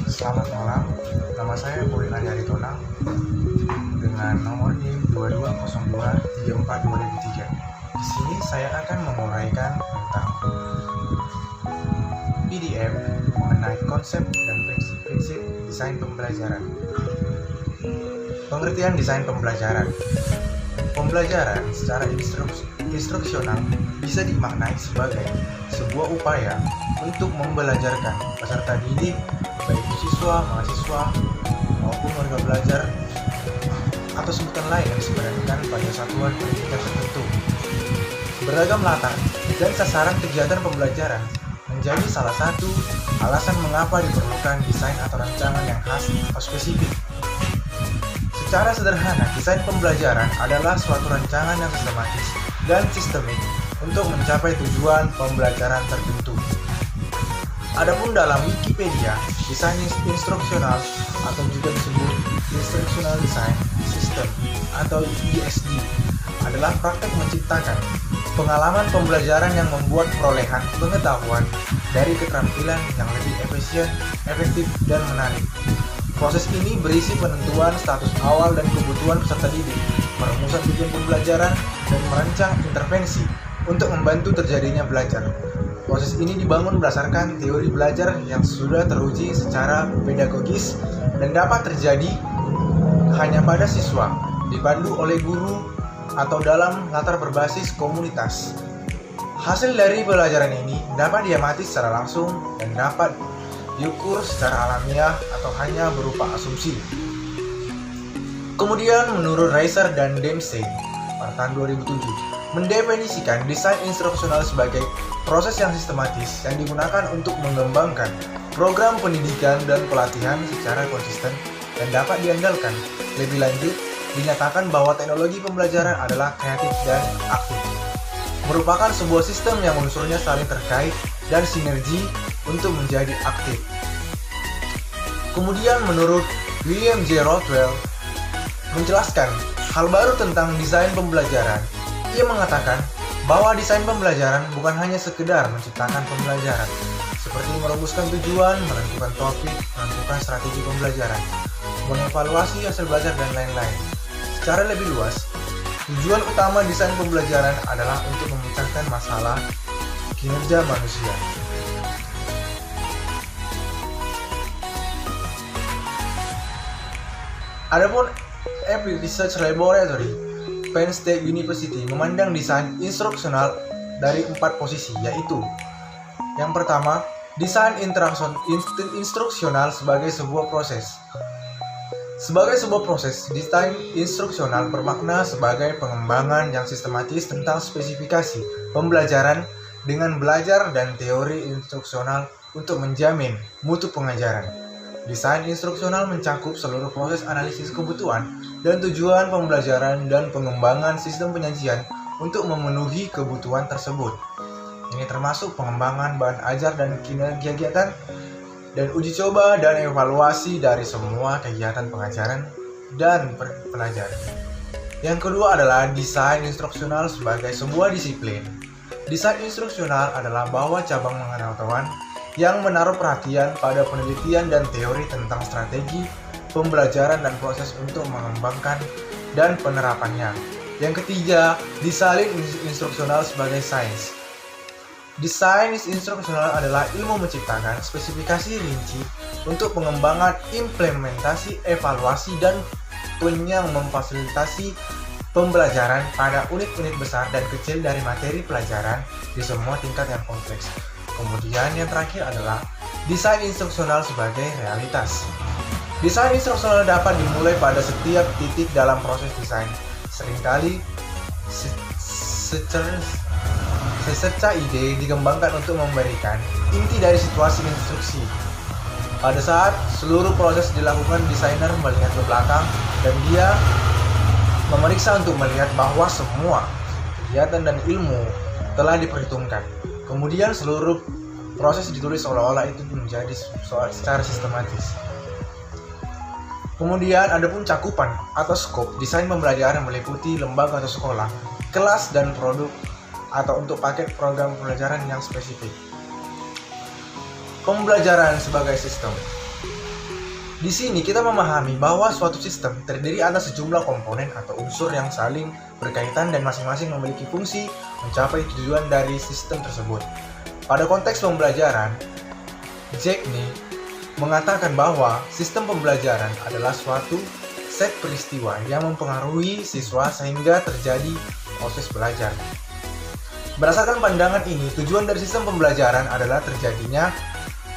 Selamat malam, nama saya Boy Aryari Tonang dengan nomor NIM 2202342003. Di sini saya akan menguraikan tentang PDF mengenai konsep dan prinsip desain pembelajaran. Pengertian desain pembelajaran. Pembelajaran secara instruksional bisa dimaknai sebagai sebuah upaya untuk membelajarkan peserta didik, baik siswa, mahasiswa, maupun warga belajar atau sebutan lain yang disebenarkan pada satuan pendidikan tertentu. Beragam latar dan sasaran kegiatan pembelajaran menjadi salah satu alasan mengapa diperlukan desain atau rancangan yang khas atau spesifik. Secara sederhana, desain pembelajaran adalah suatu rancangan yang sistematis dan sistemik untuk mencapai tujuan pembelajaran tertentu. Adapun dalam Wikipedia, desain instruksional atau juga disebut Instructional Design System atau IDSD adalah praktek menciptakan pengalaman pembelajaran yang membuat perolehan pengetahuan dari keterampilan yang lebih efisien, efektif, dan menarik. Proses ini berisi penentuan status awal dan kebutuhan peserta didik, perumusan tujuan pembelajaran, dan merancang intervensi untuk membantu terjadinya belajar. Proses ini dibangun berdasarkan teori belajar yang sudah teruji secara pedagogis dan dapat terjadi hanya pada siswa, dipandu oleh guru, atau dalam latar berbasis komunitas. Hasil dari pelajaran ini dapat diamati secara langsung dan dapat diukur secara alamiah atau hanya berupa asumsi. Kemudian menurut Reiser dan Dempsey pada tahun 2007 mendefinisikan desain instruksional sebagai proses yang sistematis yang digunakan untuk mengembangkan program pendidikan dan pelatihan secara konsisten dan dapat diandalkan. Lebih lanjut, dinyatakan bahwa teknologi pembelajaran adalah kreatif dan aktif, merupakan sebuah sistem yang unsurnya saling terkait dan sinergi untuk menjadi aktif. Kemudian menurut William J. Rothwell menjelaskan hal baru tentang desain pembelajaran. Ia mengatakan bahwa desain pembelajaran bukan hanya sekedar menciptakan pembelajaran, seperti merumuskan tujuan, menentukan topik, menentukan strategi pembelajaran, mengevaluasi hasil belajar, dan lain-lain. Secara lebih luas, tujuan utama desain pembelajaran adalah untuk memecahkan masalah kinerja manusia. Adapun Applied Research Laboratory, Penn State University memandang desain instruksional dari 4 posisi, yaitu yang pertama, desain instruksional sebagai sebuah proses. Sebagai sebuah proses, desain instruksional bermakna sebagai pengembangan yang sistematis tentang spesifikasi pembelajaran dengan belajar dan teori instruksional untuk menjamin mutu pengajaran. Desain instruksional mencakup seluruh proses analisis kebutuhan dan tujuan pembelajaran dan pengembangan sistem penyajian untuk memenuhi kebutuhan tersebut. Ini termasuk pengembangan bahan ajar dan kegiatan dan uji coba dan evaluasi dari semua kegiatan pengajaran dan pelajar. Yang kedua adalah desain instruksional sebagai sebuah disiplin. Desain instruksional adalah bahwa cabang pengetahuan yang menaruh perhatian pada penelitian dan teori tentang strategi pembelajaran dan proses untuk mengembangkan dan penerapannya. Yang ketiga, desain instruksional sebagai sains. Desain instruksional adalah ilmu menciptakan spesifikasi rinci untuk pengembangan, implementasi, evaluasi, dan yang memfasilitasi pembelajaran pada unit-unit besar dan kecil dari materi pelajaran di semua tingkat yang kompleks. Kemudian yang terakhir adalah desain instruksional sebagai realitas. Desain instruksional dapat dimulai pada setiap titik dalam proses desain. Seringkali secerca ide dikembangkan untuk memberikan inti dari situasi instruksi. Pada saat seluruh proses dilakukan, desainer melihat ke belakang dan dia memeriksa untuk melihat bahwa semua kegiatan dan ilmu telah diperhitungkan. Kemudian seluruh proses ditulis seolah-olah itu menjadi secara sistematis. Kemudian adapun cakupan atau skop desain pembelajaran meliputi lembaga atau sekolah, kelas dan produk atau untuk paket program pembelajaran yang spesifik. Pembelajaran sebagai sistem. Di sini kita memahami bahwa suatu sistem terdiri atas sejumlah komponen atau unsur yang saling berkaitan dan masing-masing memiliki fungsi mencapai tujuan dari sistem tersebut. Pada konteks pembelajaran, Jackney mengatakan bahwa sistem pembelajaran adalah suatu set peristiwa yang mempengaruhi siswa sehingga terjadi proses belajar. Berdasarkan pandangan ini, tujuan dari sistem pembelajaran adalah terjadinya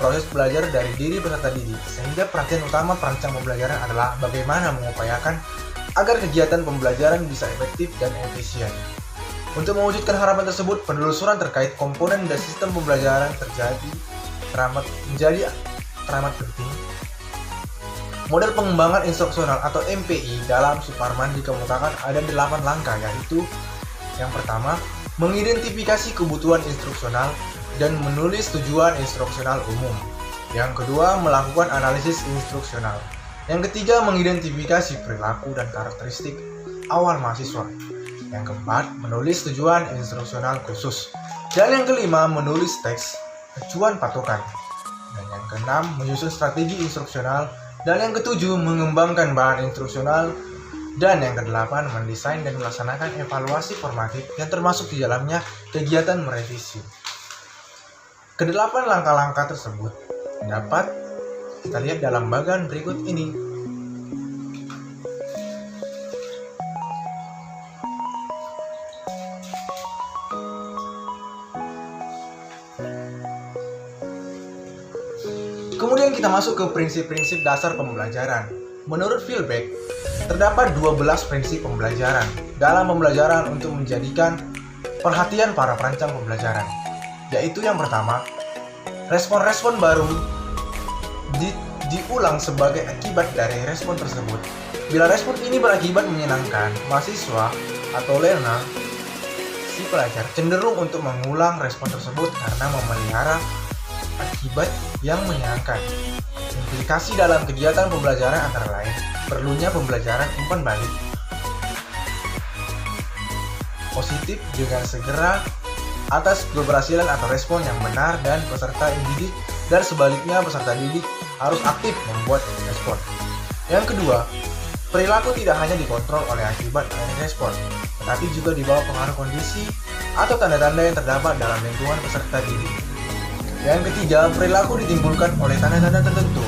proses belajar dari diri peserta didik, sehingga perhatian utama perancang pembelajaran adalah bagaimana mengupayakan agar kegiatan pembelajaran bisa efektif dan efisien. Untuk mewujudkan harapan tersebut, penelusuran terkait komponen dan sistem pembelajaran menjadi teramat penting. Model pengembangan instruksional atau MPI dalam Suparman dikemukakan ada 8 langkah, yaitu yang pertama, mengidentifikasi kebutuhan instruksional dan menulis tujuan instruksional umum. Yang kedua, melakukan analisis instruksional. Yang ketiga, mengidentifikasi perilaku dan karakteristik awal mahasiswa. Yang keempat, menulis tujuan instruksional khusus. Dan yang kelima, menulis teks acuan patokan. Dan yang keenam, menyusun strategi instruksional. Dan yang ketujuh, mengembangkan bahan instruksional. Dan yang kedelapan, mendesain dan melaksanakan evaluasi formatif yang termasuk di dalamnya kegiatan merevisi. Kedelapan langkah-langkah tersebut dapat kita lihat dalam bagian berikut ini. Kemudian kita masuk ke prinsip-prinsip dasar pembelajaran. Menurut Philbeck, terdapat 12 prinsip pembelajaran dalam pembelajaran untuk menjadikan perhatian para perancang pembelajaran. Yaitu yang pertama, respon-respon baru diulang sebagai akibat dari respon tersebut. Bila respon ini berakibat menyenangkan, mahasiswa atau learner, si pelajar cenderung untuk mengulang respon tersebut karena memelihara akibat yang menyenangkan. Implikasi dalam kegiatan pembelajaran antara lain, perlunya pembelajaran umpan balik positif dengan segera atas keberhasilan atau respon yang benar dan peserta didik, dan sebaliknya peserta didik harus aktif membuat respon. Yang kedua, perilaku tidak hanya dikontrol oleh akibat dari respon, tetapi juga di bawah pengaruh kondisi atau tanda-tanda yang terdapat dalam lingkungan peserta didik. Yang ketiga, perilaku ditimbulkan oleh tanda-tanda tertentu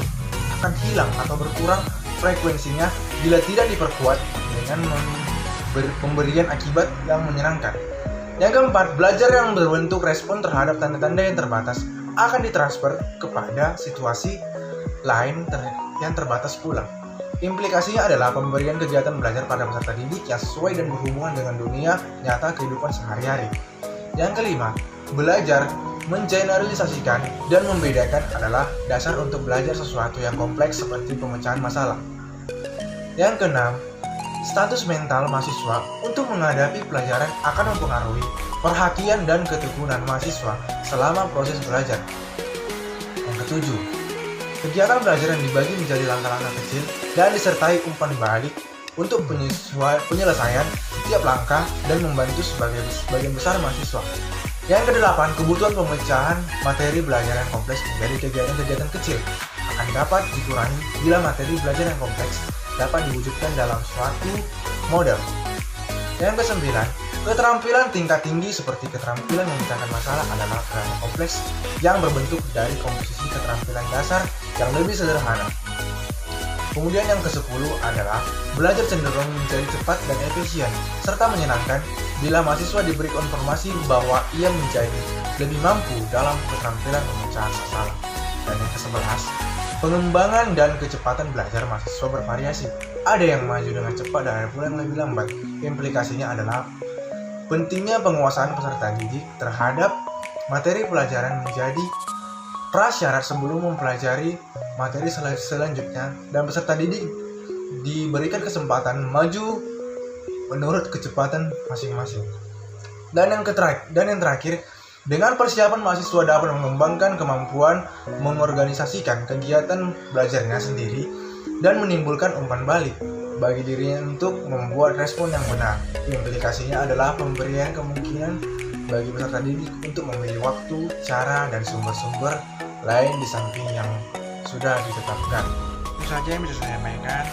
akan hilang atau berkurang frekuensinya bila tidak diperkuat dengan pemberian akibat yang menyenangkan. Yang keempat, belajar yang berbentuk respon terhadap tanda-tanda yang terbatas akan ditransfer kepada situasi lain yang terbatas pula. Implikasinya adalah pemberian kegiatan belajar pada peserta didik yang sesuai dan berhubungan dengan dunia nyata kehidupan sehari-hari. Yang kelima, belajar mengeneralisasikan dan membedakan adalah dasar untuk belajar sesuatu yang kompleks seperti pemecahan masalah. Yang keenam, status mental mahasiswa untuk menghadapi pelajaran akan mempengaruhi perhatian dan ketekunan mahasiswa selama proses belajar. Yang ketujuh, kegiatan belajar yang dibagi menjadi langkah-langkah kecil dan disertai umpan balik untuk penyelesaian setiap langkah dan membantu sebagian besar mahasiswa. Yang kedelapan, kebutuhan pemecahan materi belajar yang kompleks menjadi kegiatan-kegiatan kecil akan dapat dikurangi bila materi belajar yang kompleks dapat diwujudkan dalam suatu model. Yang kesembilan, keterampilan tingkat tinggi seperti keterampilan memecahkan masalah adalah keterampilan kompleks yang berbentuk dari komposisi keterampilan dasar yang lebih sederhana. Kemudian yang ke-10 adalah belajar cenderung menjadi cepat dan efisien serta menyenangkan bila mahasiswa diberi konfirmasi bahwa ia menjadi lebih mampu dalam keterampilan pemecahan masalah. Dan yang ke-11, pengembangan dan kecepatan belajar mahasiswa bervariasi. Ada yang maju dengan cepat dan ada pula yang lebih lambat. Implikasinya adalah pentingnya penguasaan peserta didik terhadap materi pelajaran menjadi prasyarat sebelum mempelajari materi selanjutnya, dan peserta didik diberikan kesempatan maju menurut kecepatan masing-masing. Dan yang terakhir, dengan persiapan mahasiswa dapat mengembangkan kemampuan mengorganisasikan kegiatan belajarnya sendiri dan menimbulkan umpan balik bagi dirinya untuk membuat respon yang benar. Implikasinya adalah pemberian kemungkinan bagi peserta didik untuk memilih waktu, cara, dan sumber-sumber lain di samping yang sudah ditetapkan. Itu saja yang bisa saya sampaikan.